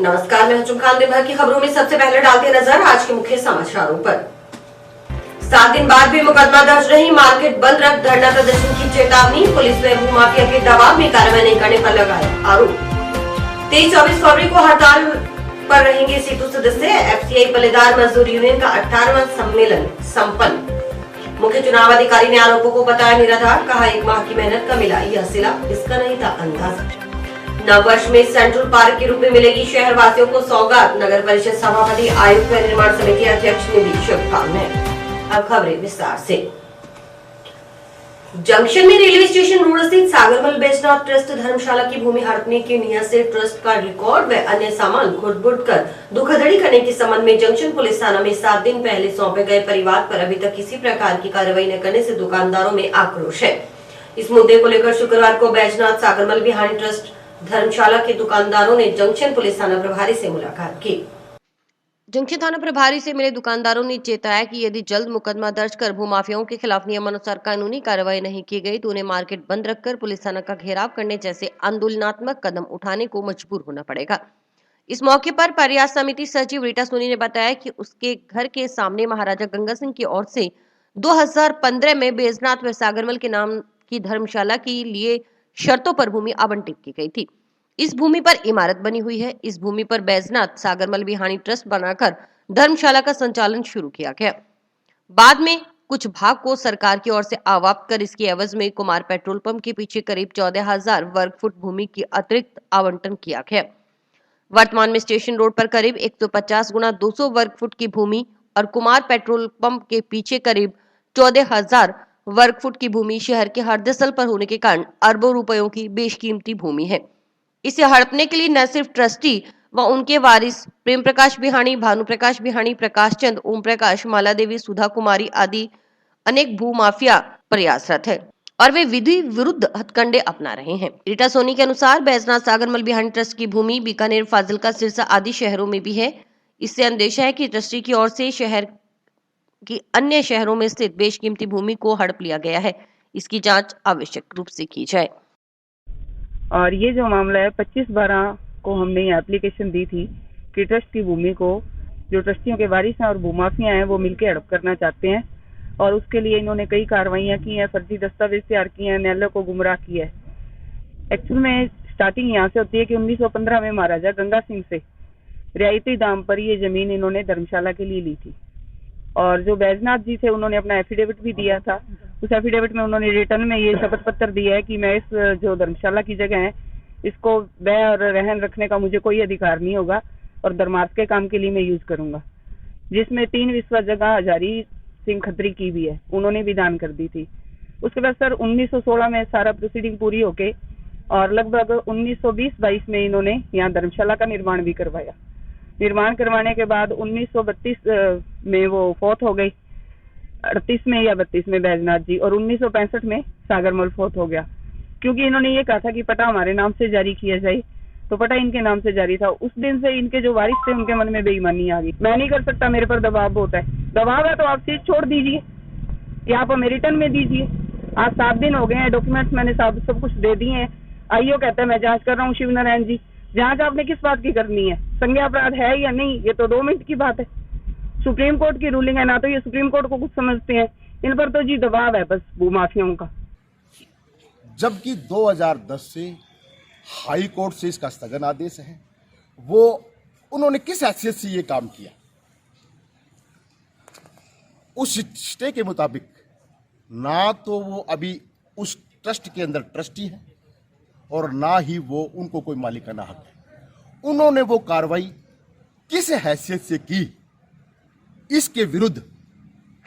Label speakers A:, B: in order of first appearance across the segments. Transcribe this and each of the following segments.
A: नमस्कार, मैं हूं खान। दिन भर की खबरों में सबसे पहले डालते नजर आज के मुख्य समाचारों पर। 7 दिन बाद भी मुकदमा दर्ज नहीं, मार्केट बंद रख धरना प्रदर्शन की चेतावनी। पुलिस ने भूमाफिया के दबाव में कार्रवाई नहीं करने पर लगाया आरोप। 23-24 फरवरी को हड़ताल पर रहेंगे सीटू सदस्य। एफसीआई पल्लेदार मजदूर यूनियन का 18वां सम्मेलन संपन्न। मुख्य चुनाव अधिकारी ने आरोपों को बताया निराधार, कहा 1 माह की मेहनत का मिला यह सिला, इसका नहीं था अंदाजा। नव वर्ष में सेंट्रल पार्क के रूप में मिलेगी शहर वासियों को सौगात। नगर परिषद सभापति, आयुक्त व निर्माण समिति अध्यक्ष ने दी शुभकामनाएं। अब खबरें विस्तार से। जंक्शन में रेलवे स्टेशन रोड स्थित सागरमल बैजनाथ ट्रस्ट धर्मशाला की भूमि हड़पने की नियत से ट्रस्ट का रिकॉर्ड व अन्य सामान खुद-बुद कर धोखाधड़ी करने के संबंध में जंक्शन पुलिस थाना में 7 दिन पहले सौंपे गए परिवाद पर अभी तक किसी प्रकार की कार्रवाई न करने से दुकानदारों में आक्रोश है। इस मुद्दे को लेकर शुक्रवार को बैजनाथ सागरमल बिहारी ट्रस्ट धर्मशाला के दुकानदारों ने जंक्शन पुलिस थाना प्रभारी से मुलाकात की। जंक्शन थाना प्रभारी से मिले दुकानदारों ने चेताया कि यदि जल्द मुकदमा दर्ज कर भूमाफियाओं के खिलाफ नियमानुसार कानूनी कार्रवाई नहीं की गई तो उन्हें मार्केट बंद रखकर पुलिस थाना का घेराव करने जैसे आंदोलनात्मक कदम उठाने को मजबूर होना पड़ेगा। इस मौके पर प्रयास समिति सचिव रीटा सोनी ने बताया कि उसके घर के सामने महाराजा गंगा सिंह की ओर से 2015 में बैजनाथ व सागरमल के नाम की धर्मशाला के लिए शर्तों पर भूमि आवंटित की गई थी। इस भूमि पर इमारत बनी हुई है। इस भूमि पर बैजनाथ सागरमल बिहारी ट्रस्ट बनाकर धर्मशाला का संचालन शुरू किया गया। बाद में कुछ भाग को सरकार की ओर से आवाप्त कर इसके एवज में कुमार पेट्रोल पंप के पीछे करीब 14,000 वर्ग फुट भूमि की अतिरिक्त आवंटन किया गया। वर्तमान में स्टेशन रोड पर करीब 150 गुना 200 वर्ग फुट की भूमि और कुमार पेट्रोल पंप के पीछे करीब 14,000 वर्ग फुट की भूमि शहर के हरदसल पर होने के कारण अरबों रुपयों की बेशकीमती भूमि है। इसे हड़पने के लिए न सिर्फ ट्रस्टी व उनके वारिस प्रेम प्रकाश बिहानी, भानु प्रकाश बिहानी, प्रकाश चंद, ओम प्रकाश, माला देवी, सुधा कुमारी आदि अनेक भूमाफिया प्रयासरत है और वे विधि विरुद्ध हथकंडे अपना रहे हैं। रीटा सोनी के अनुसार बैजनाथ सागरमल बिहानी ट्रस्ट की भूमि बीकानेर, फाजिलका, सिरसा आदि शहरों में भी है। इससे अंदेशा है कि ट्रस्टी की ओर से शहर कि अन्य शहरों में स्थित बेशकीमती भूमि को हड़प लिया गया है। इसकी जांच आवश्यक रूप से की जाए।
B: और ये जो मामला है 25/12 को हमने ये एप्लीकेशन दी थी कि ट्रस्ट की भूमि को जो ट्रस्टियों के वारिस हैं और भूमाफिया हैं वो मिलकर हड़प करना चाहते हैं और उसके लिए इन्होंने कई कार्रवाइयां की हैं, फर्जी दस्तावेज तैयार किए हैं, न्यायालय को गुमराह किया है। एक्चुअल में स्टार्टिंग यहाँ से होती है कि 1915 में महाराजा गंगा सिंह से रियायती दाम पर ये जमीन इन्होंने धर्मशाला के लिए ली थी और जो बैजनाथ जी थे उन्होंने अपना एफिडेविट भी दिया था। उस एफिडेविट में उन्होंने रिटर्न में ये शपथ पत्र दिया है कि मैं इस जो धर्मशाला की जगह है इसको व्यय और रहन रखने का मुझे कोई अधिकार नहीं होगा और धर्मार्थ के काम के लिए मैं यूज करूंगा, जिसमें 3 विश्वा जगह हजारी सिंह खत्री की भी है, उन्होंने भी दान कर दी थी। उसके बाद सर 1916 में सारा प्रोसीडिंग पूरी होके और लगभग 1920-22 में इन्होंने यहाँ धर्मशाला का निर्माण भी करवाया। निर्माण करवाने के बाद 1932 में वो फौत हो गई, 38 में या 32 में बैजनाथ जी, और 1965 में सागरमल फौत हो गया। क्योंकि इन्होंने ये कहा था कि पटा हमारे नाम से जारी किया जाए, तो पटा इनके नाम से जारी था। उस दिन से इनके जो वारिस थे उनके मन में बेईमानी आ गई। मैं नहीं कर सकता, मेरे पर दबाव बहुत है। दबाव है तो आप चीज छोड़ दीजिए या आप हमें रिटर्न में दीजिए। आज 7 दिन हो गए हैं, डॉक्यूमेंट्स मैंने सब कुछ दे दिए हैं। आईओ कहता है मैं जांच कर रहा हूँ। शिव नारायण जी, जांच आपने किस बात की करनी है? संज्ञा अपराध है या नहीं, ये तो 2 मिनट की बात है। सुप्रीम कोर्ट की रूलिंग है, ना तो ये सुप्रीम कोर्ट को कुछ समझते हैं। इन पर तो जी दबाव है बस भूमाफियाओं का।
C: जबकि 2010 से हाई कोर्ट से इसका स्थगन आदेश है, वो उन्होंने किस हैसियत से ये काम किया? उस स्टे के मुताबिक ना तो वो अभी उस ट्रस्ट के अंदर ट्रस्टी है और ना ही वो उनको कोई मालिकाना हक है। उन्होंने वो कार्रवाई किस हैसियत से की, इसके विरुद्ध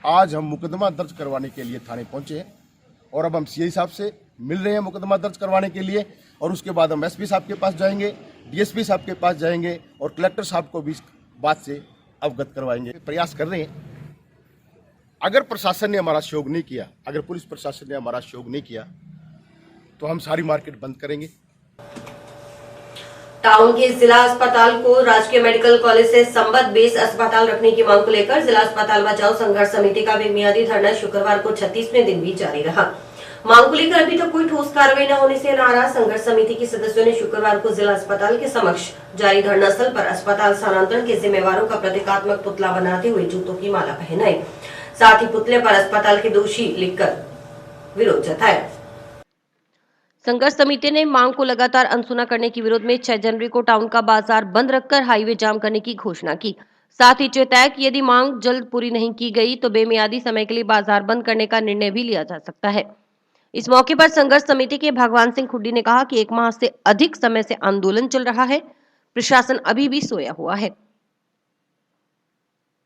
C: आज हम मुकदमा दर्ज करवाने के लिए थाने पहुंचे हैं और अब हम सीआई साहब से मिल रहे हैं मुकदमा दर्ज करवाने के लिए और उसके बाद हम एसपी साहब के पास जाएंगे, डीएसपी साहब के पास जाएंगे और कलेक्टर साहब को भी इस बात से अवगत करवाएंगे। प्रयास कर रहे हैं। अगर प्रशासन ने हमारा सहयोग नहीं किया, अगर पुलिस प्रशासन ने हमारा सहयोग नहीं किया तो हम सारी मार्केट बंद करेंगे।
A: टाउन के जिला अस्पताल को राजकीय मेडिकल कॉलेज से संबद्ध बेस अस्पताल रखने की मांग को लेकर जिला अस्पताल बचाओ संघर्ष समिति का बेमियादी धरना शुक्रवार को 36वें दिन भी जारी रहा। मांग को लेकर अभी तक कोई ठोस कार्रवाई न होने से नाराज संघर्ष समिति के सदस्यों ने शुक्रवार को जिला अस्पताल के समक्ष जारी धरना स्थल पर अस्पताल स्थानांतरण के जिम्मेवारों का प्रतीकात्मक पुतला बनाते हुए जूतों की माला पहनाई। साथ ही पुतले पर अस्पताल के दोषी लिखकर विरोध जताया। संघर्ष समिति ने मांग को लगातार अनसुना करने के विरोध में 6 जनवरी को टाउन का बाजार बंद रखकर हाईवे जाम करने की घोषणा की। साथ ही चेताया कि यदि मांग जल्द पूरी नहीं की गई तो बेमियादी समय के लिए बाजार बंद करने का निर्णय भी लिया जा सकता है। इस मौके पर संघर्ष समिति के भगवान सिंह खुड्डी ने कहा कि 1 माह से अधिक समय से आंदोलन चल रहा है, प्रशासन अभी भी सोया हुआ है,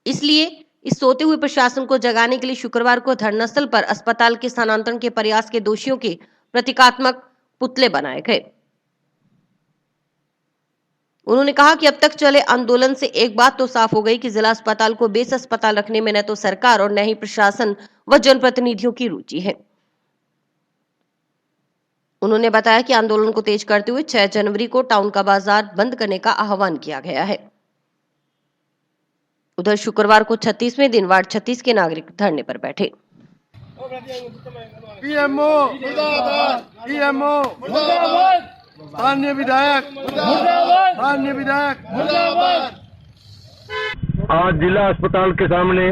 A: इसलिए इस सोते हुए प्रशासन को जगाने के लिए शुक्रवार को धरना स्थल पर अस्पताल के स्थानांतरण के प्रयास के दोषियों के प्रतीकात्मक पुतले बनाए गए। उन्होंने कहा कि अब तक चले आंदोलन से एक बात तो साफ हो गई कि जिला अस्पताल को बेस अस्पताल रखने में न तो सरकार और न ही प्रशासन व जनप्रतिनिधियों की रुचि है। उन्होंने बताया कि आंदोलन को तेज करते हुए 6 जनवरी को टाउन का बाजार बंद करने का आह्वान किया गया है। उधर शुक्रवार को 36वें दिन वार्ड 36 के नागरिक धरने पर बैठे।
D: पीएमओ मुर्दाबाद, पीएमओ मुर्दाबाद, माननीय विधायक मुर्दाबाद, माननीय विधायक मुर्दाबाद।
E: आज जिला अस्पताल के सामने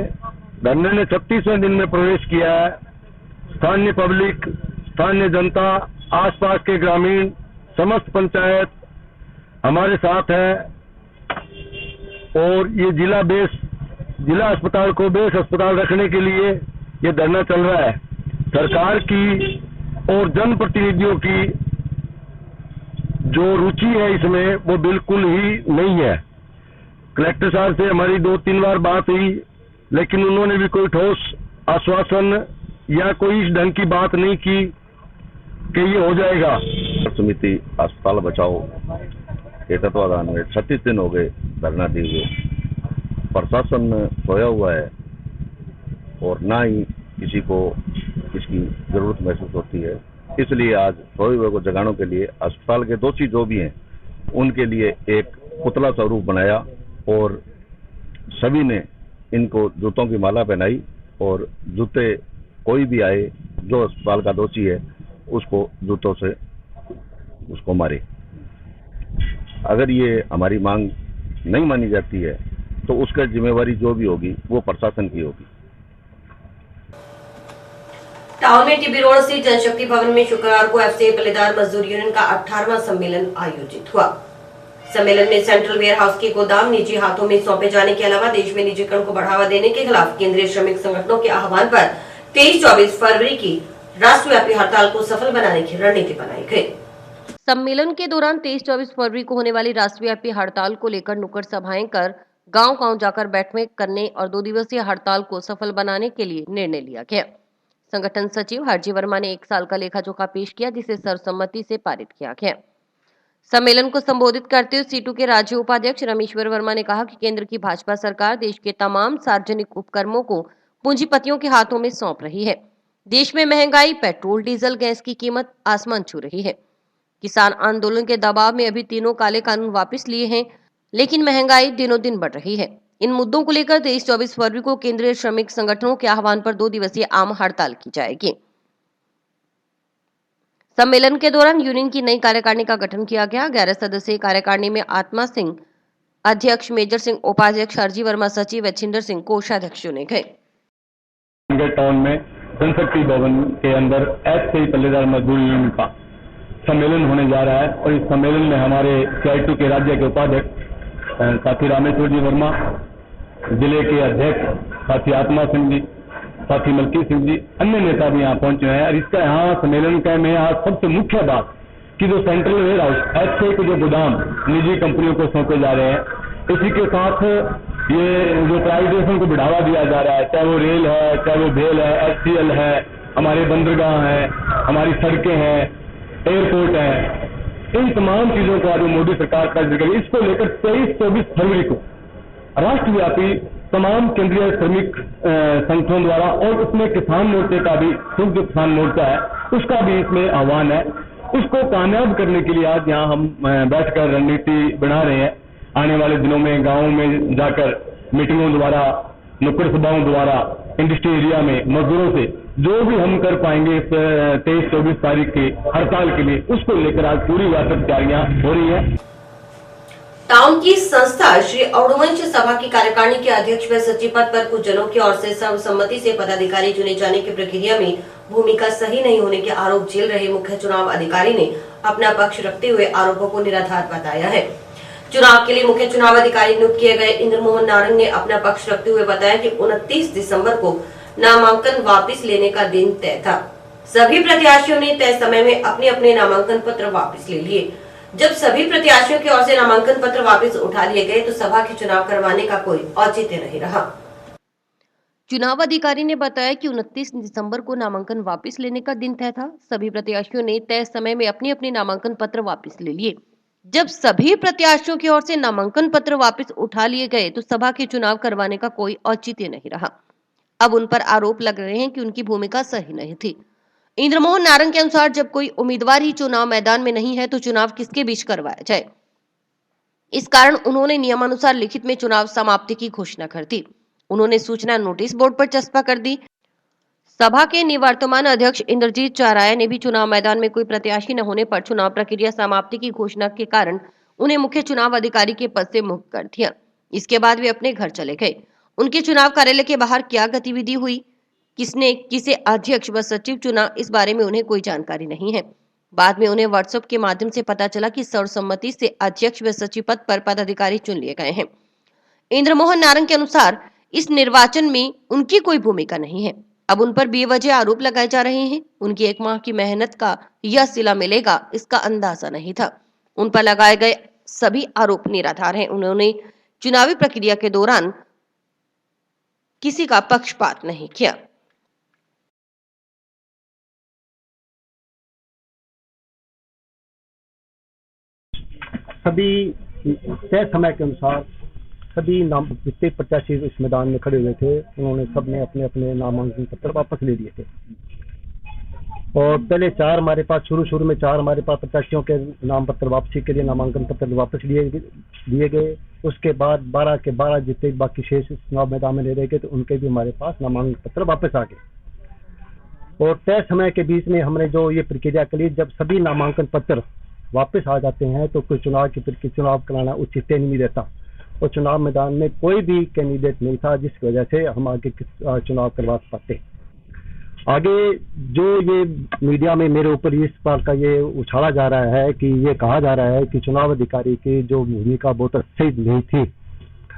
E: धरने ने 36वें दिन में प्रवेश किया है। स्थानीय पब्लिक, स्थानीय जनता, आसपास के ग्रामीण, समस्त पंचायत हमारे साथ है और ये जिला अस्पताल को बेस अस्पताल रखने के लिए ये धरना चल रहा है। सरकार की और जनप्रतिनिधियों की जो रुचि है इसमें वो बिल्कुल ही नहीं है। कलेक्टर साहब से हमारी 2-3 बार बात हुई, लेकिन उन्होंने भी कोई ठोस आश्वासन या कोई इस ढंग की बात नहीं की कि ये हो जाएगा।
F: समिति अस्पताल बचाओ के तत्वाधान में 36 दिन हो गए धरना दिए हुए। प्रशासन सोया हुआ है और ना ही किसी को इसकी जरूरत महसूस होती है, इसलिए आज सोए हुए को जगाने के लिए अस्पताल के दोषी जो भी हैं उनके लिए एक पुतला स्वरूप बनाया और सभी ने इनको जूतों की माला पहनाई और जूते कोई भी आए जो अस्पताल का दोषी है उसको जूतों से उसको मारे। अगर ये हमारी मांग नहीं मानी जाती है तो उसका जिम्मेवारी जो भी होगी वो प्रशासन की होगी।
A: टाउन में टीबी रोड स्थित जनशक्ति भवन में शुक्रवार को एफसीआई पल्लेदार मजदूर यूनियन का 18वां सम्मेलन आयोजित हुआ। सम्मेलन में सेंट्रल वेयर हाउस के गोदाम निजी हाथों में सौंपे जाने के अलावा देश में निजीकरण को बढ़ावा देने के खिलाफ केंद्रीय श्रमिक संगठनों के आह्वान पर 23-24 फरवरी की राष्ट्रव्यापी हड़ताल को सफल बनाने की रणनीति बनाई गई। सम्मेलन के दौरान 23-24 फरवरी को होने वाली राष्ट्रव्यापी हड़ताल को लेकर नुक्कड़ सभाएं कर गांव-गांव जाकर बैठकें करने और 2 दिवसीय हड़ताल को सफल बनाने के लिए निर्णय लिया गया। संगठन सचिव हरजी वर्मा ने 1 साल का लेखा जोखा पेश किया, जिसे सर्वसम्मति से पारित किया गया। सम्मेलन को संबोधित करते हुए सीटू के राज्य उपाध्यक्ष रमेश्वर वर्मा ने कहा कि केंद्र की भाजपा सरकार देश के तमाम सार्वजनिक उपक्रमों को पूंजीपतियों के हाथों में सौंप रही है। देश में महंगाई, पेट्रोल, डीजल, गैस की कीमत आसमान छू रही है। किसान आंदोलन के दबाव में अभी तीनों काले कानून वापस लिए हैं, लेकिन महंगाई दिनों दिन बढ़ रही है। इन मुद्दों को लेकर 23-24 फरवरी को केंद्रीय श्रमिक संगठनों के आह्वान पर 2 दिवसीय आम हड़ताल की जाएगी। सम्मेलन के दौरान यूनियन की नई कार्यकारिणी का गठन किया गया। 11 सदस्यीय कार्यकारिणी में आत्मा सिंह अध्यक्ष, मेजर सिंह उपाध्यक्ष, हरजी वर्मा सचिव, छिंदर सिंह कोषाध्यक्ष चुने गए।
E: टाउन में जनशक्ति भवन के अंदर एफसीआई पल्लेदार मजदूर यूनियन का सम्मेलन होने जा रहा है और इस सम्मेलन में हमारे CITU के राज्य के उपाध्यक्ष साथी रामेश्वर जी वर्मा, जिले के अध्यक्ष साथी आत्मा सिंह जी, साथी मलकी सिंह जी, अन्य नेता भी यहाँ पहुंचे हैं। और इसका यहाँ सम्मेलन का में आज सबसे मुख्य बात कि जो सेंट्रल वेयर हाउस एफसीआई के जो गोदाम निजी कंपनियों को सौंपे जा रहे हैं, इसी के साथ ये जो प्राइवेटाइजेशन को बढ़ावा दिया जा रहा है, चाहे वो रेल है, चाहे वो भेल है, HCL है, हमारे बंदरगाह है, हमारी सड़कें हैं, एयरपोर्ट है, इन तमाम चीजों को आज मोदी सरकार का जिक्र है। इसको लेकर 23-24 फरवरी को राष्ट्रव्यापी तमाम केंद्रीय श्रमिक संगठनों द्वारा और उसमें किसान मोर्चे का भी, संयुक्त किसान मोर्चा है, उसका भी इसमें आह्वान है। उसको कामयाब करने के लिए आज यहाँ हम बैठकर रणनीति बना रहे हैं। आने वाले दिनों में गाँवों में जाकर मीटिंगों द्वारा, नुक्कड़ सभाओं द्वारा, इंडस्ट्री एरिया में मजदूरों से जो भी हम कर पाएंगे इस 23-24 तारीख की हड़ताल के लिए, उसको लेकर आज पूरी व्यापक तैयारियां हो रही है।
A: टाउन की संस्था श्री औरवंश सभा की कार्यकारिणी के अध्यक्ष व सचिव पद पर कुछ जनों की ओर से सर्वसम्मति से पदाधिकारी चुने जाने की प्रक्रिया में भूमिका सही नहीं होने के आरोप झेल रहे मुख्य चुनाव अधिकारी ने अपना पक्ष रखते हुए आरोपों को निराधार बताया है। चुनाव के लिए मुख्य चुनाव अधिकारी नियुक्त किए गए इंद्रमोहन नारंग ने अपना पक्ष रखते हुए बताया कि 29 दिसंबर को नामांकन वापस लेने का दिन तय था। सभी प्रत्याशियों ने तय समय में अपने अपने नामांकन पत्र वापस ले लिए। जब सभी प्रत्याशियों की ओर से नामांकन पत्र वापस उठा लिए गए तो सभा के चुनाव करवाने का कोई औचित्य नहीं रहा। चुनाव अधिकारी ने बताया कि 29 दिसंबर को नामांकन वापस लेने का दिन तय था। सभी प्रत्याशियों ने तय समय में अपने अपने नामांकन पत्र वापस ले लिए। जब सभी प्रत्याशियों की ओर से नामांकन पत्र वापस उठा लिए गए तो सभा के चुनाव करवाने का कोई औचित्य नहीं रहा। अब उन पर आरोप लग रहे हैं कि उनकी भूमिका सही नहीं थी। इंद्रमोहन नारंग के अनुसार जब कोई उम्मीदवार ही चुनाव मैदान में नहीं है तो चुनाव किसके बीच करवाया जाए। इस कारण उन्होंने नियमानुसार लिखित में चुनाव समाप्ति की घोषणा कर दी। उन्होंने सूचना नोटिस बोर्ड पर चस्पा कर दी। सभा के निवर्तमान अध्यक्ष इंद्रजीत चाराया ने भी चुनाव मैदान में कोई प्रत्याशी न होने पर चुनाव प्रक्रिया समाप्ति की घोषणा के कारण उन्हें मुख्य चुनाव अधिकारी के पद से मुक्त कर दिया। इसके बाद वे अपने घर चले गए। उनके चुनाव कार्यालय के बाहर क्या गतिविधि हुई, किसने किसे अध्यक्ष व सचिव चुना, इस बारे में उन्हें कोई जानकारी नहीं है। बाद में उन्हें व्हाट्सएप के माध्यम से पता चला कि सर्वसम्मति से अध्यक्ष व सचिव पद पर पदाधिकारी चुन लिए गए हैं। इंद्रमोहन नारंग के अनुसार इस निर्वाचन में उनकी कोई भूमिका नहीं है। अब उन पर बेवजह आरोप लगाए जा रहे हैं। उनकी 1 माह की मेहनत का यह सिला मिलेगा, इसका अंदाजा नहीं था। उन पर लगाए गए सभी आरोप निराधार हैं। उन्होंने चुनावी प्रक्रिया के दौरान किसी का पक्षपात नहीं किया।
G: सभी तय समय के अनुसार सभी जितने प्रत्याशी इस मैदान में खड़े हुए थे, उन्होंने सबने अपने अपने नामांकन पत्र वापस ले लिए थे। और पहले 4 हमारे पास शुरू में 4 हमारे पास प्रत्याशियों के नाम पत्र वापसी के लिए नामांकन पत्र वापस दिए गए। उसके बाद 12 के 12 जितने बाकी शेष चुनाव मैदान में ले रहे गए तो उनके भी हमारे पास नामांकन पत्र वापस आ गए। और तय समय के बीच में हमने जो ये प्रक्रिया के लिए जब सभी नामांकन पत्र वापस आ जाते हैं तो कोई चुनाव कराना उचित नहीं रहता। और चुनाव मैदान में कोई भी कैंडिडेट नहीं था जिसकी वजह से हम आगे चुनाव करवा पाते। आगे जो ये मीडिया में मेरे ऊपर इस बात का ये उछाला जा रहा है कि ये कहा जा रहा है कि चुनाव अधिकारी की जो भूमिका बहुत सही नहीं थी,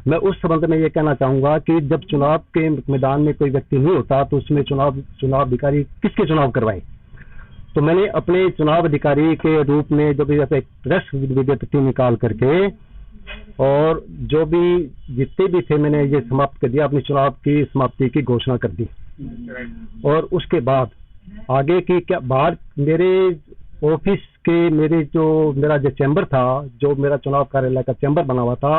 G: मैं उस संबंध में ये कहना चाहूंगा कि जब चुनाव के मैदान में कोई व्यक्ति नहीं होता तो उसमें चुनाव अधिकारी किसके चुनाव करवाए। तो मैंने अपने चुनाव अधिकारी के रूप में जो भी प्रेस विज्ञप्ति निकाल करके और जो भी जितने भी थे मैंने ये समाप्त कर दिया, अपनी चुनाव की समाप्ति की घोषणा कर दी। और उसके बाद आगे की क्या बात, मेरे ऑफिस के मेरा जो चैम्बर था, जो मेरा चुनाव कार्यालय का चैम्बर बना हुआ था,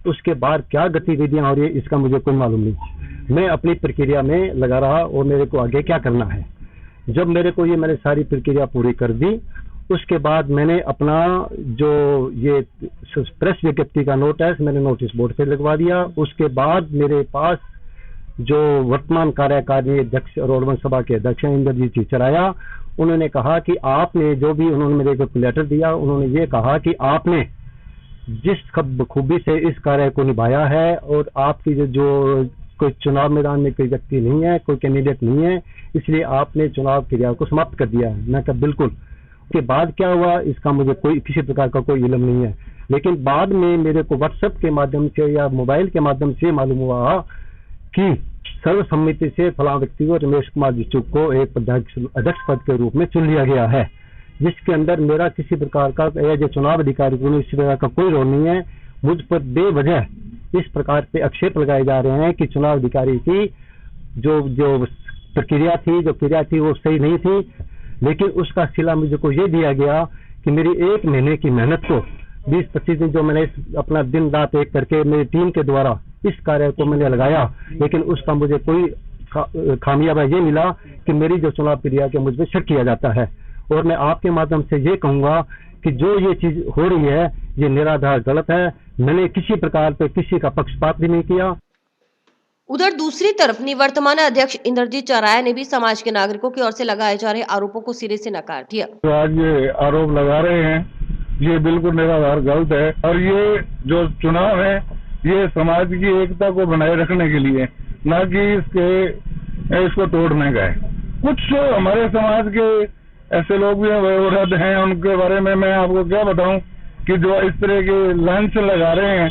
G: उसके बाद क्या गतिविधियां हो रही है इसका मुझे कोई मालूम नहीं। मैं अपनी प्रक्रिया में लगा रहा और मेरे को आगे क्या करना है। जब मेरे को ये मैंने सारी प्रक्रिया पूरी कर दी, उसके बाद मैंने अपना जो ये प्रेस विज्ञप्ति का नोटिस मैंने नोटिस बोर्ड पे लगवा दिया। उसके बाद मेरे पास जो वर्तमान कार्यकारिणी अध्यक्ष और औरवंश सभा के अध्यक्ष इंद्रजीत चाराया, उन्होंने कहा कि आपने जो भी उन्होंने मेरे को लेटर दिया, उन्होंने ये कहा कि आपने जिस खूबी से इस कार्य को निभाया है और आपकी जो कोई चुनाव मैदान में कोई व्यक्ति नहीं है, कोई कैंडिडेट नहीं है, इसलिए आपने चुनाव क्रिया को समाप्त कर दिया है। मैं कहा बिल्कुल। उसके बाद क्या हुआ इसका मुझे किसी प्रकार का कोई इल्म नहीं है। लेकिन बाद में मेरे को व्हाट्सएप के माध्यम से या मोबाइल के माध्यम से मालूम हुआ कि सर्वसम्मति से फलां व्यक्ति को रमेश कुमार जिचुक को एक अध्यक्ष पद के रूप में चुन लिया गया है, जिसके अंदर मेरा किसी प्रकार का जो चुनाव अधिकारी को इस प्रकार का कोई रोल नहीं है। मुझ पर बेवजह इस प्रकार से आक्षेप लगाए जा रहे हैं कि चुनाव अधिकारी की जो प्रक्रिया थी, जो क्रिया थी वो सही नहीं थी। लेकिन उसका सिला मुझे को ये दिया गया कि मेरी 1 महीने की मेहनत को 20-25 दिन जो मैंने अपना दिन रात एक करके मेरी टीम के द्वारा इस कार्य को मैंने लगाया, लेकिन उसका मुझे कोई खामियाबा ये मिला कि मेरी जो चुनाव प्रक्रिया के मुझ पर शक किया जाता है। और मैं आपके माध्यम से ये कहूंगा कि जो ये चीज हो रही है ये निराधार गलत है। मैंने किसी प्रकार पे किसी का पक्षपात भी नहीं किया।
A: उधर दूसरी तरफ निवर्तमान अध्यक्ष इंद्रजीत चौराया ने भी समाज के नागरिकों की ओर से लगाए जा रहे आरोपों को सिरे से नकार दिया।
E: तो आज ये आरोप लगा रहे हैं, ये बिल्कुल निराधार गलत है और ये जो चुनाव है ये समाज की एकता को बनाए रखने के लिए, ना कि इसको तोड़ने का है। कुछ हमारे समाज के ऐसे लोग भी वयोवृद्ध हैं, उनके बारे में मैं आपको क्या बताऊं कि जो इस तरह के लांछ लगा रहे हैं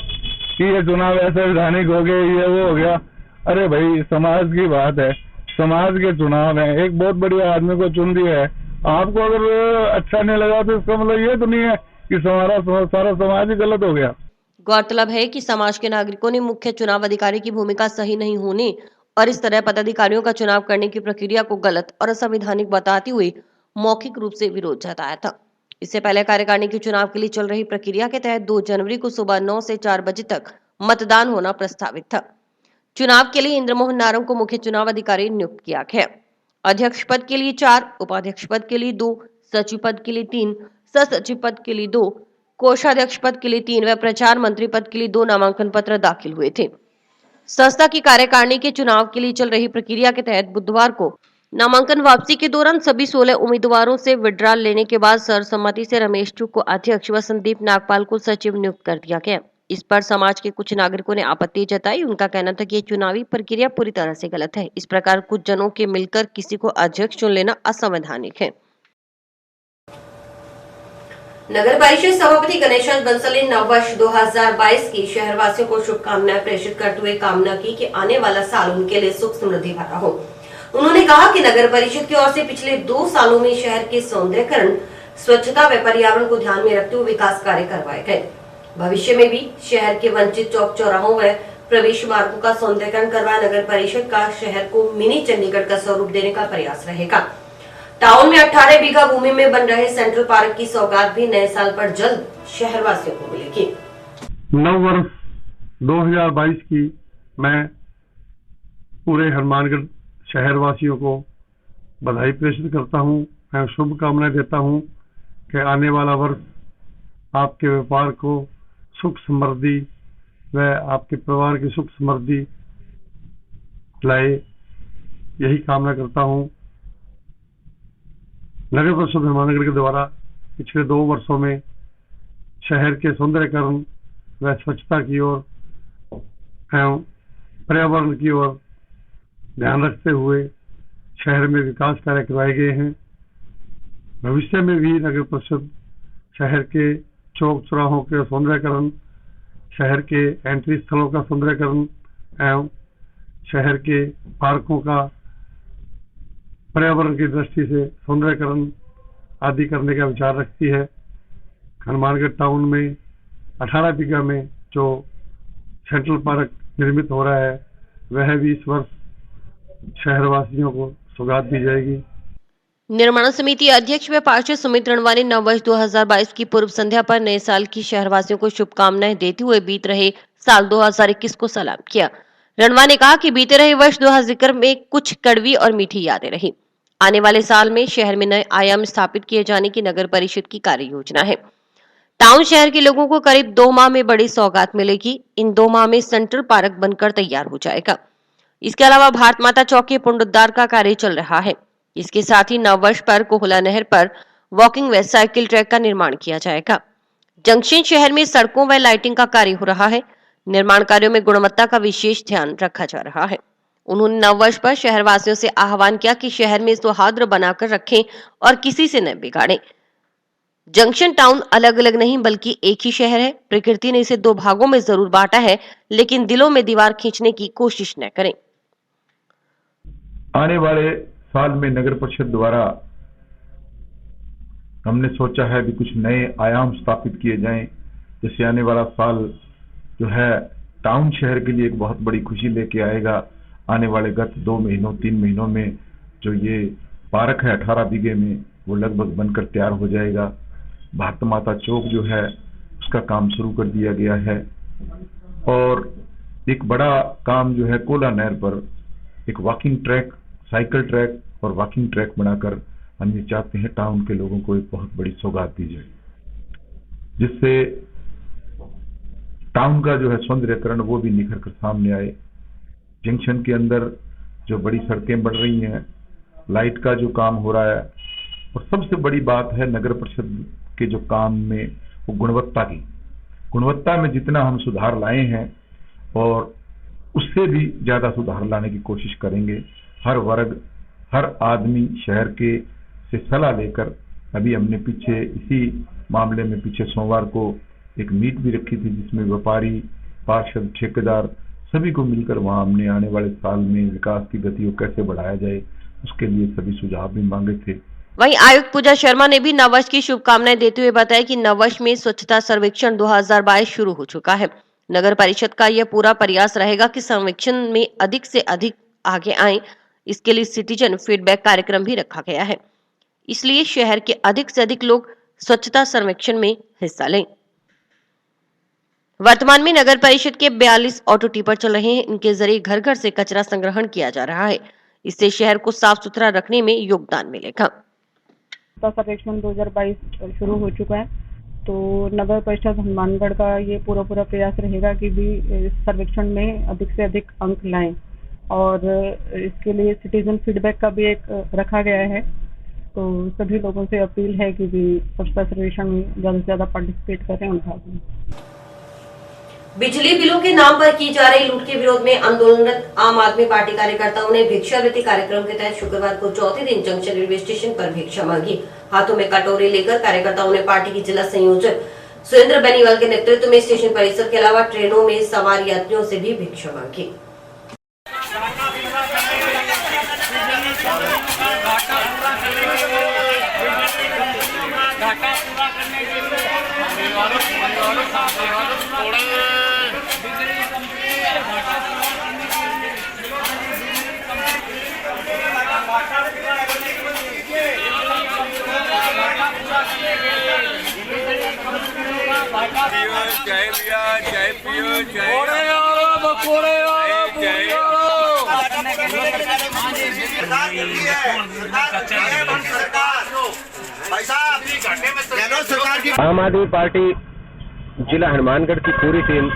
E: कि ये चुनाव ऐसे वैधानिक हो गए, ये वो हो गया। अरे भाई, समाज की बात है, समाज के चुनाव है, एक बहुत बढ़िया आदमी को चुन दिया है, आपको अगर अच्छा नहीं लगा तो इसका मतलब ये तो नहीं है कि सारा समाज ही गलत हो गया।
A: गौरतलब है कि समाज के नागरिकों ने मुख्य चुनाव अधिकारी की भूमिका सही नहीं होने और इस तरह पदाधिकारियों का चुनाव करने की प्रक्रिया को गलत और असंवैधानिक बताते हुए मौखिक रूप से विरोध जताया था। इससे पहले कार्यकारिणी के चुनाव के लिए चल रही प्रक्रिया के तहत 2 जनवरी को सुबह 9 से 4 बजे तक मतदान होना प्रस्तावित था। चुनाव के लिए इंद्रमोहन नारंग को मुख्य चुनाव अधिकारी नियुक्त किया गया। अध्यक्ष पद के लिए 4, उपाध्यक्ष पद के लिए 2, सचिव पद के लिए 3, सचिव पद के लिए 2, कोषाध्यक्ष पद के लिए 3 व प्रचार मंत्री पद के लिए 2 नामांकन पत्र दाखिल हुए थे। संस्था की कार्यकारिणी के चुनाव के लिए चल रही प्रक्रिया के तहत बुधवार को नामांकन वापसी के दौरान सभी 16 उम्मीदवारों से विड्रॉल लेने के बाद सर्वसम्मति से रमेश चुग को अध्यक्ष व संदीप नागपाल को सचिव नियुक्त कर दिया गया। इस पर समाज के कुछ नागरिकों ने आपत्ति जताई। उनका कहना था कि ये चुनावी प्रक्रिया पूरी तरह से गलत है। इस प्रकार कुछ जनों के मिलकर किसी को अध्यक्ष चुन लेना असंवैधानिक है। नगर परिषद सभापति गणेश बंसल ने नववर्ष 2022 की शहरवासियों को शुभकामनाएं प्रेषित करते हुए कामना की कि आने वाला साल उनके लिए सुख समृद्धि भरा हो। उन्होंने कहा कि नगर परिषद की ओर से पिछले 2 सालों में शहर के सौंदर्यीकरण, स्वच्छता व पर्यावरण को ध्यान में रखते हुए विकास कार्य करवाए गए। भविष्य में भी शहर के वंचित चौक चौराहों व प्रवेश मार्गों का सौंदर्यीकरण करवा नगर परिषद का शहर को मिनी चंडीगढ़ का स्वरूप देने का प्रयास रहेगा। टाउन में 18 बीघा भूमि में बन रहे सेंट्रल पार्क की सौगात भी नए साल पर जल्द शहरवासियों को मिलेगी।
E: नववर्ष 2022 की मैं पूरे हनुमानगढ़ शहरवासियों को बधाई प्रेषित करता हूं। मैं शुभकामनाएं देता हूं कि आने वाला वर्ष आपके व्यापार को सुख समृद्धि व आपके परिवार की सुख समृद्धि लाए, यही कामना करता हूं। नगर परिषद हनुमानगढ़ के द्वारा पिछले 2 वर्षों में शहर के सौंदर्यीकरण व स्वच्छता की ओर एवं पर्यावरण की ओर ध्यान रखते हुए शहर में विकास कार्य करवाए गए हैं। भविष्य में भी नगर परिषद शहर के चौक चौराहों के सौंदर्यीकरण, शहर के एंट्री स्थलों का सौंदर्यीकरण एवं शहर के पार्कों का पर्यावरण की दृष्टि से सौंदर्यीकरण आदि करने का विचार रखती है। हनुमानगढ़ टाउन में 18 बीघा में जो सेंट्रल पार्क निर्मित हो रहा है वह भी इस वर्ष शहरवासियों को सौगात दी जाएगी।
A: निर्माण समिति अध्यक्ष व पार्षद सुमित रणवा ने नववर्ष 2022 की पूर्व संध्या पर नए साल की शहरवासियों को शुभकामनाएं देते हुए बीत रहे साल 2021 को सलाम किया। रणवा ने कहा कि बीते रहे वर्ष 2021 में कुछ कड़वी और मीठी यादें रही। आने वाले साल में शहर में नए आयाम स्थापित किए जाने की नगर परिषद की कार्य योजना है। टाउन शहर के लोगों को करीब 2 माह में बड़ी सौगात मिलेगी। इन 2 माह में सेंट्रल पार्क बनकर तैयार हो जाएगा। इसके अलावा भारत माता चौक के पुनरुद्धार का कार्य चल रहा है। इसके साथ ही नववर्ष पर कोहला नहर पर वॉकिंग व साइकिल ट्रैक का निर्माण किया जाएगा। जंक्शन शहर में सड़कों व लाइटिंग का कार्य हो रहा है। निर्माण कार्यों में गुणवत्ता का विशेष ध्यान रखा जा रहा है। उन्होंने नववर्ष पर शहरवासियों से आह्वान किया कि शहर में सौहार्द बनाकर रखें और किसी से न बिगाड़ें। जंक्शन टाउन अलग अलग नहीं बल्कि एक ही शहर है। प्रकृति ने इसे 2 भागों में जरूर बांटा है, लेकिन दिलों में दीवार खींचने की कोशिश न करें।
H: आने वाले साल में नगर परिषद द्वारा हमने सोचा है भी कुछ नए आयाम स्थापित किए जाएं। जैसे आने वाला साल जो है टाउन शहर के लिए एक बहुत बड़ी खुशी लेके आएगा। आने वाले गत 2 महीनों 3 महीनों में जो ये पार्क है 18 बीघे में वो लगभग बनकर तैयार हो जाएगा। भारत माता चौक जो है उसका काम शुरू कर दिया गया है और एक बड़ा काम जो है कोला नहर पर एक वॉकिंग ट्रैक, साइकिल ट्रैक और वॉकिंग ट्रैक बनाकर हम ये चाहते हैं टाउन के लोगों को एक बहुत बड़ी सौगात दी जाए, जिससे टाउन का जो है सौंदर्यीकरण वो भी निखर कर सामने आए। जंक्शन के अंदर जो बड़ी सड़कें बन रही हैं, लाइट का जो काम हो रहा है, और सबसे बड़ी बात है नगर परिषद के जो काम में वो गुणवत्ता में जितना हम सुधार लाए हैं और उससे भी ज्यादा सुधार लाने की कोशिश करेंगे। हर वर्ग, हर आदमी शहर के से सलाह लेकर, अभी हमने पीछे इसी मामले में पीछे सोमवार को एक मीट भी रखी थी जिसमें व्यापारी, पार्षद, ठेकेदार सभी को मिलकर वहां हमने आने वाले साल में विकास की गति को कैसे बढ़ाया जाए उसके लिए सभी सुझाव भी मांगे थे।
A: वहीं आयुक्त पूजा शर्मा ने भी नववर्ष की शुभकामनाएं देते हुए बताया कि नववर्ष में स्वच्छता सर्वेक्षण 2022 शुरू हो चुका है। नगर परिषद का यह पूरा प्रयास रहेगा कि सर्वेक्षण में अधिक से अधिक आगे आए। इसके लिए सिटीजन फीडबैक कार्यक्रम भी रखा गया है, इसलिए शहर के अधिक से अधिक लोग स्वच्छता सर्वेक्षण में हिस्सा लें। वर्तमान में नगर परिषद के 42 ऑटो टिपर चल रहे हैं। इनके जरिए घर घर से कचरा संग्रहण किया जा रहा है। इससे शहर को साफ सुथरा रखने में योगदान मिलेगा।
B: सर्वेक्षण 2022 शुरू हो चुका है, तो नगर परिषद हनुमानगढ़ का ये पूरा प्रयास रहेगा कि भी इस सर्वेक्षण में अधिक से अधिक अंक लाएं, और इसके लिए सिटीजन फीडबैक का भी एक रखा गया है। तो सभी लोगों से अपील है कि भी स्वच्छता सर्वेक्षण में ज्यादा से ज्यादा पार्टिसिपेट करें और भाग लें।
A: बिजली बिलों के नाम पर की जा रही लूट के विरोध में आंदोलनरत आम आदमी पार्टी कार्यकर्ताओं ने भिक्षावृत्ति कार्यक्रम के तहत शुक्रवार को चौथे दिन जंक्शन रेलवे स्टेशन पर भिक्षा मांगी। हाथों में कटोरे लेकर कार्यकर्ताओं ने पार्टी की जिला संयोजक सुरेंद्र बेनीवाल के नेतृत्व में स्टेशन परिसर के अलावा ट्रेनों में सवार यात्रियों से भी भिक्षा मांगी।
I: जय पियो, जय पियो, जय
G: आम आदमी पार्टी जिला हनुमानगढ़ की पूरी टीम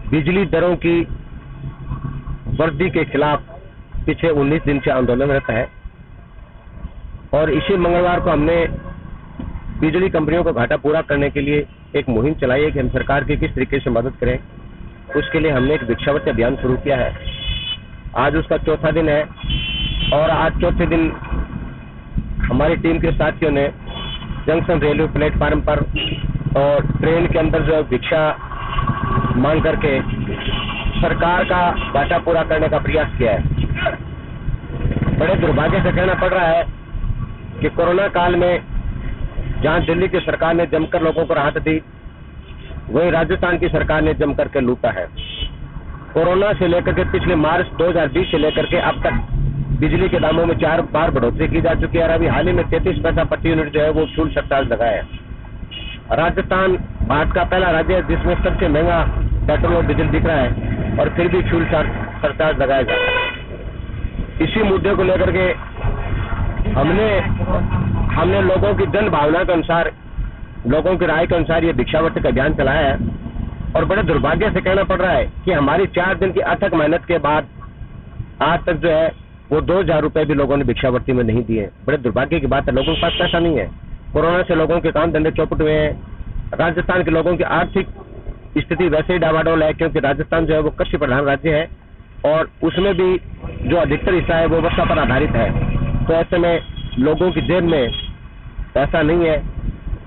G: बिजली दरों की वृद्धि के खिलाफ पिछले 19 दिन से आंदोलनरत है, और इसी मंगलवार को हमने बिजली कंपनियों को घाटा पूरा करने के लिए एक मुहिम चलाई है कि हम सरकार की किस तरीके से मदद करें। उसके लिए हमने एक भिक्षावृत्ति अभियान शुरू किया है। आज उसका चौथा दिन है, और आज चौथे दिन हमारी टीम के साथियों ने जंक्शन रेलवे प्लेटफार्म पर और ट्रेन के अंदर जो भिक्षा मांग करके सरकार का घाटा पूरा करने का प्रयास किया है। बड़े दुर्भाग्य से कहना पड़ रहा है कि कोरोना काल में जहां दिल्ली की सरकार ने जमकर लोगों को राहत दी, वहीं राजस्थान की सरकार ने जमकर के लूटा है। कोरोना से लेकर के पिछले मार्च 2020 से लेकर के अब तक बिजली के दामों में 4 बार बढ़ोतरी की जा चुकी है, और अभी हाल ही में 33 पैसा प्रति यूनिट जो है वो फ्यूल सरचार्ज लगाया है। राजस्थान भारत का पहला राज्य है जिसमें सबसे महंगा पेट्रोल और डीजल दिख रहा है, और फिर भी फ्यूल सरचार्ज लगाया जा रहा है। इसी मुद्दे को लेकर के हमने लोगों की जन भावना के अनुसार, लोगों की राय के अनुसार ये भिक्षावृत्ति का अभियान चलाया है। और बड़े दुर्भाग्य से कहना पड़ रहा है कि हमारी 4 दिन की अथक मेहनत के बाद आज तक जो है वो 2000 रुपए भी लोगों ने भिक्षावृत्ति में नहीं दिए। बड़े दुर्भाग्य की बात है, लोगों के पास पैसा नहीं है। कोरोना से लोगों के काम धंधे चौपट हुए हैं। राजस्थान के लोगों की आर्थिक स्थिति वैसे ही डावाडोल है, क्योंकि राजस्थान जो है वो कृषि प्रधान राज्य है, और उसमें भी जो अधिकतर हिस्सा है वो वर्षा पर आधारित है। तो ऐसे में लोगों की जेब में पैसा नहीं है,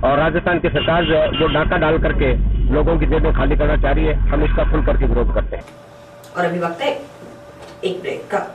G: और राजस्थान की सरकार जो है वो डाका डाल करके लोगों की जेबें खाली करना चाह रही है। हम इसका खुल करके विरोध करते हैं।
A: और अभी वक्त है एक ब्रेक का।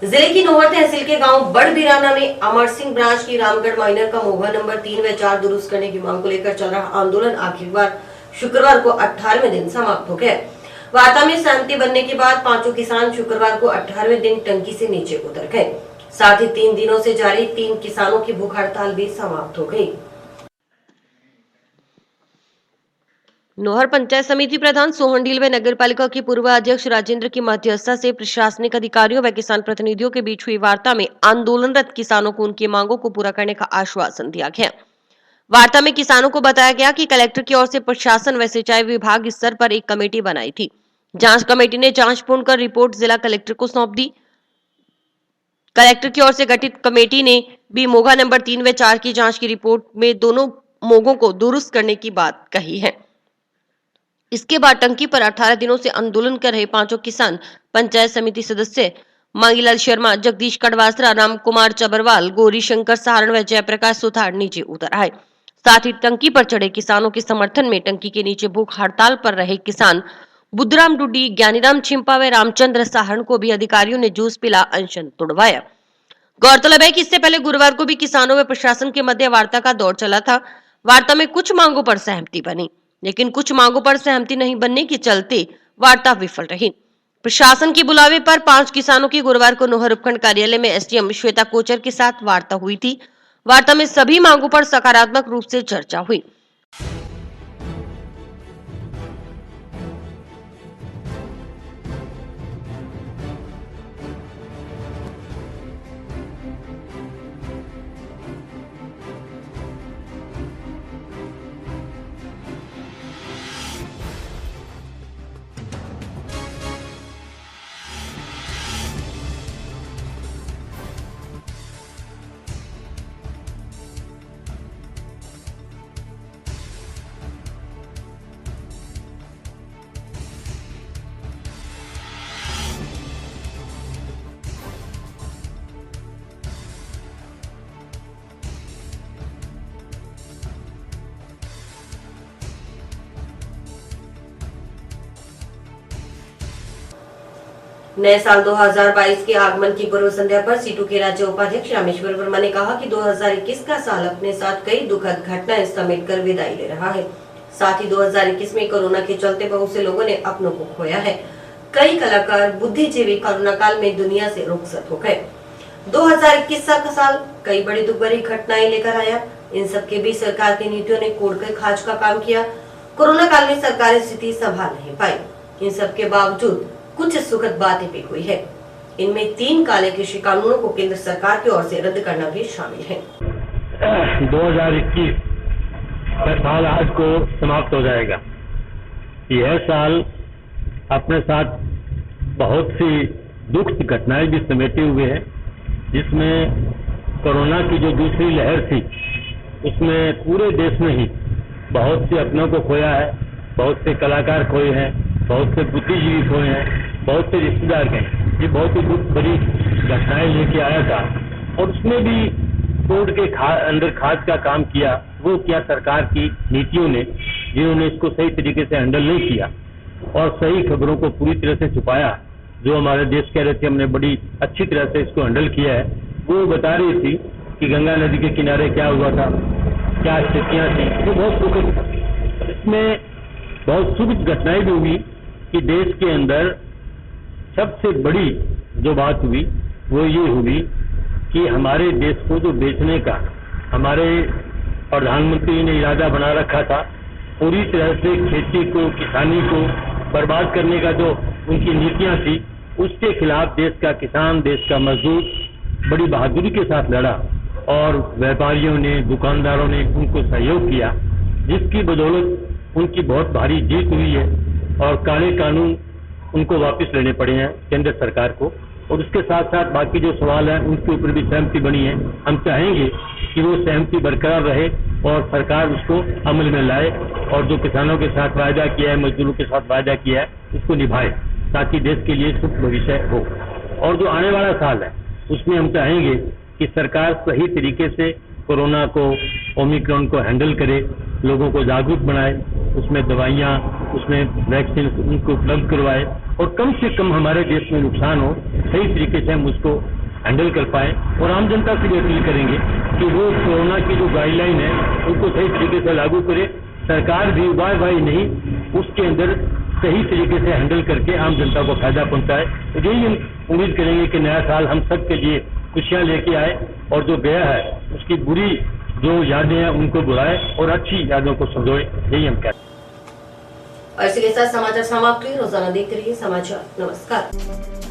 A: जिले की नोहर तहसील के गांव बड़बिराना में अमर सिंह ब्रांच की रामगढ़ माइनर का मोघा नंबर 3 व 4 दुरुस्त करने की मांग को लेकर चल रहा आंदोलन आखिरकार शुक्रवार को 18वें दिन समाप्त हो गया। वार्ता में सहमति बनने के बाद पांचों किसान शुक्रवार को 18वें दिन टंकी से नीचे उतर गए। साथ ही 3 दिनों से जारी 3 किसानों की भूख हड़ताल भी समाप्त हो गई। नोहर पंचायत समिति प्रधान सोहन डील व नगर पालिका के पूर्व अध्यक्ष राजेंद्र की मध्यस्थता से प्रशासनिक अधिकारियों व किसान प्रतिनिधियों के बीच हुई वार्ता में आंदोलनरत किसानों को उनकी मांगों को पूरा करने का आश्वासन दिया गया। वार्ता में किसानों को बताया गया कि कलेक्टर की ओर से प्रशासन व सिंचाई विभाग स्तर पर एक कमेटी बनाई थी। जांच कमेटी ने जांच पूर्ण कर रिपोर्ट जिला कलेक्टर को सौंप दी। कलेक्टर की ओर से गठित कमेटी ने भी मोघा नंबर 3 व 4 की जांच की रिपोर्ट में दोनों मोघों को दुरुस्त करने की बात कही है। इसके बाद टंकी पर 18 दिनों से आंदोलन कर रहे पांचों किसान पंचायत समिति सदस्य मांगीलाल शर्मा, जगदीश कड़वासरा, राम कुमार चबरवाल, गौरी शंकर सहारण व जयप्रकाश सुथार नीचे उतर आए। साथ ही टंकी पर चढ़े किसानों के समर्थन में टंकी के नीचे भूख हड़ताल पर रहे किसान बुद्धराम डुड्डी, ज्ञानीराम छिंपा व रामचंद्र सहारण को भी अधिकारियों ने जूस पिला अनशन तुड़वाया। गौरतलब है कि इससे पहले गुरुवार को भी किसानों व प्रशासन के मध्य वार्ता का दौर चला था। वार्ता में कुछ मांगों पर सहमति बनी, लेकिन कुछ मांगों पर सहमति नहीं बनने के चलते वार्ता विफल रही। प्रशासन के बुलावे पर 5 किसानों की गुरुवार को नोहर उपखंड कार्यालय में एसडीएम श्वेता कोचर के साथ वार्ता हुई थी। वार्ता में सभी मांगों पर सकारात्मक रूप से चर्चा हुई। नए साल 2022 के आगमन की पूर्व संध्या पर सीटू के राज्य उपाध्यक्ष रामेश्वर वर्मा ने कहा कि 2021 का साल अपने साथ कई दुखद घटनाएं समेटकर विदाई ले रहा है। साथ ही 2021 में कोरोना के चलते बहुत से लोगों ने अपनों को खोया है। कई कलाकार, बुद्धिजीवी कोरोना काल में दुनिया से रुखसत हो गए। 2021 का साल कई बड़ी दुख भरी घटनाएं लेकर आया। इन सब के बीच सरकार की नीतियों ने कोड़ कर खाज का काम किया। कोरोना काल में सरकार स्थिति संभाल नहीं पाई। इन सब के बावजूद कुछ सुखद बातें भी हुई है। इनमें 3 काले कृषि कानूनों को केंद्र सरकार की ओर से रद्द करना भी शामिल है।
E: 2021 का साल आज को समाप्त हो जाएगा। यह साल अपने साथ बहुत सी दुख घटनाएं भी समेटे हुए है, जिसमें कोरोना की जो दूसरी लहर थी उसमें पूरे देश में ही बहुत से अपनों को खोया है, बहुत से कलाकार खोए हैं, बहुत से बुद्धिजीवी खोए हैं, बहुत से रिश्तेदार गए। ये बहुत ही दुख भरी घटनाएं लेके आया था और उसमें भी कोर्ट के अंदर खाद का काम किया। वो क्या सरकार की नीतियों ने, जिन्होंने इसको सही तरीके से हैंडल नहीं किया और सही खबरों को पूरी तरह से छुपाया। जो हमारे देश कह रहे थे हमने बड़ी अच्छी तरह से इसको हैंडल किया है, वो बता रही थी कि गंगा नदी के किनारे क्या हुआ था, क्या स्थितियां थी। वो बहुत दुखद था। इसमें बहुत सुखद घटनाएं भी हुई कि देश के अंदर सबसे बड़ी जो बात हुई वो ये हुई कि हमारे देश को जो बेचने का हमारे प्रधानमंत्री ने इरादा बना रखा था, पूरी तरह से खेती को, किसानी को बर्बाद करने का जो उनकी नीतियां थी, उसके खिलाफ देश का किसान, देश का मजदूर बड़ी बहादुरी के साथ लड़ा और व्यापारियों ने, दुकानदारों ने उनको सहयोग किया, जिसकी बदौलत उनकी बहुत भारी जीत हुई है और काले कानून उनको वापस लेने पड़े हैं केंद्र सरकार को। और उसके साथ साथ बाकी जो सवाल है उनके ऊपर भी सहमति बनी है। हम चाहेंगे कि वो सहमति बरकरार रहे और सरकार उसको अमल में लाए और जो किसानों के साथ वायदा किया है, मजदूरों के साथ वायदा किया है, उसको निभाए ताकि देश के लिए सुख भविष्य हो। और जो आने वाला साल है उसमें हम चाहेंगे कि सरकार सही तरीके से कोरोना को, ओमिक्रॉन को हैंडल करे, लोगों को जागरूक बनाए, उसमें दवाइयाँ, उसमें वैक्सीन उनको उपलब्ध करवाए और कम से कम हमारे देश में नुकसान हो, सही तरीके से हम उसको हैंडल कर पाए। और आम जनता से भी अपील करेंगे कि वो कोरोना की जो गाइडलाइन है उनको सही तरीके से लागू करे। सरकार भी वाई नहीं, उसके अंदर सही तरीके से हैंडल करके आम जनता को फायदा पहुंचाए। तो यही हम उम्मीद करेंगे कि नया साल हम सब के लिए खुशियां लेके आए और जो गया है उसकी बुरी जो यादें हैं उनको बुलाए और अच्छी यादों को संजोए, यही हम कहते हैं।
A: और इसी के साथ समाचार समाप्त हुए। रोजाना देखते रहिए समाचार। नमस्कार।